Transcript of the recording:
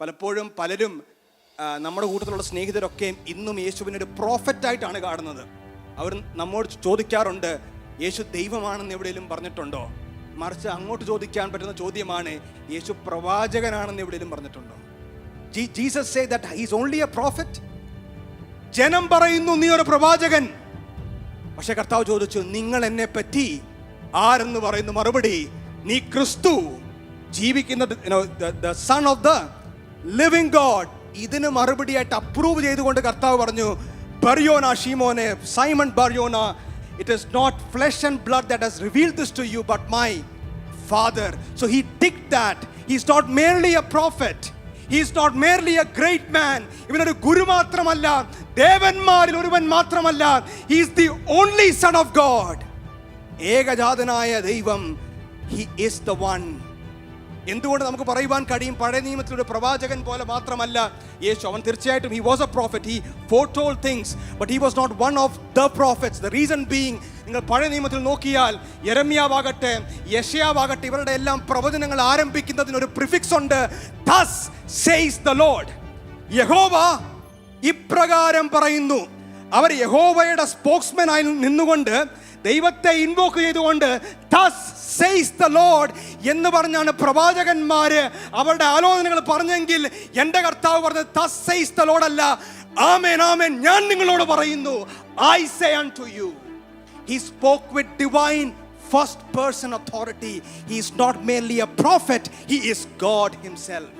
പലപ്പോഴും പലരും നമ്മുടെ കൂട്ടത്തിലുള്ള സ്നേഹിതരൊക്കെ ഇന്നും യേശുവിനെ ഒരു പ്രോഫറ്റായിട്ടാണ് കാണുന്നത്. അവർ നമ്മോട് ചോദിക്കാറുണ്ട്, യേശു ദൈവമാണെന്ന് എവിടെയെങ്കിലും പറഞ്ഞിട്ടുണ്ടോ? മറിച്ച് അങ്ങോട്ട് ചോദിക്കാൻ പറ്റുന്ന ചോദ്യമാണ്, യേശു പ്രവാചകനാണെന്ന് എവിടെയെങ്കിലും പറഞ്ഞിട്ടുണ്ടോ? Jesus say that he is only A prophet. ജനം പറയുന്നു നീ ഒരു പ്രവാചകൻ. പക്ഷെ കർത്താവ് ചോദിച്ചു, നിങ്ങൾ എന്നെ പറ്റി ആരെന്ന് പറയുന്നു? മറുപടി, നീ ക്രിസ്തു, ജീവിക്കുന്നത് son of the living God. ഇതിന് മറുപടിയായിട്ട് അപ്രൂവ് ചെയ്തുകൊണ്ട് കർത്താവ് പറഞ്ഞു, ബർയോന ഷീമോനെ, Simon ബർയോന, it is not flesh and blood that has revealed this to you but my Father. So he ticked that. He's not merely a prophet. He's not merely a great man. ഇവനൊരു ഗുരു മാത്രമല്ല, ദേവന്മാരിൽ ഒരുവൻ മാത്രമല്ല. He is the only son of God. ഏകജാതനായ ദൈവം. He is the one. എന്തുകൊണ്ട് നമുക്ക് പറയുവാൻ കഴിയും, പഴയ നിയമത്തിലൊരു പ്രവാചകൻ പോലെ മാത്രമല്ല യേശു. അവൻ തീർച്ചയായിട്ടും he was a prophet. He foretold things, but he was not one of the prophets. The reason being, നിങ്ങൾ പഴയ നിയമത്തിൽ നോക്കിയാൽ യെരമ്യാവാകട്ടെ യെശയ്യാവാകട്ടെ ഇവരുടെ എല്ലാം പ്രവചനങ്ങൾ ആരംഭിക്കുന്നതിന് ഒരു പ്രിഫിക്സ് ഉണ്ട്. Thus says the Lord. യഹോവ ഇപ്രകാരം പറയുന്നു. അവർ യഹോവയുടെ സ്പോക്സ്മാൻ ആയി നിന്നുകൊണ്ട് ദൈവത്തെ ഇൻവോക്ക് ചെയ്തുകൊണ്ട് thus says the Lord എന്ന് പറഞ്ഞാണ് പ്രവാചകന്മാര് അവരുടെ ആലോചനകൾ പറഞ്ഞെങ്കിൽ, എൻ്റെ കർത്താവ് പറഞ്ഞത് thus says the Lord അല്ല, ആമേൻ ആമേൻ ഞാൻ നിങ്ങളോട് പറയുന്നു, I say unto you. He spoke with divine first person authority. He is not merely a prophet, he is God himself.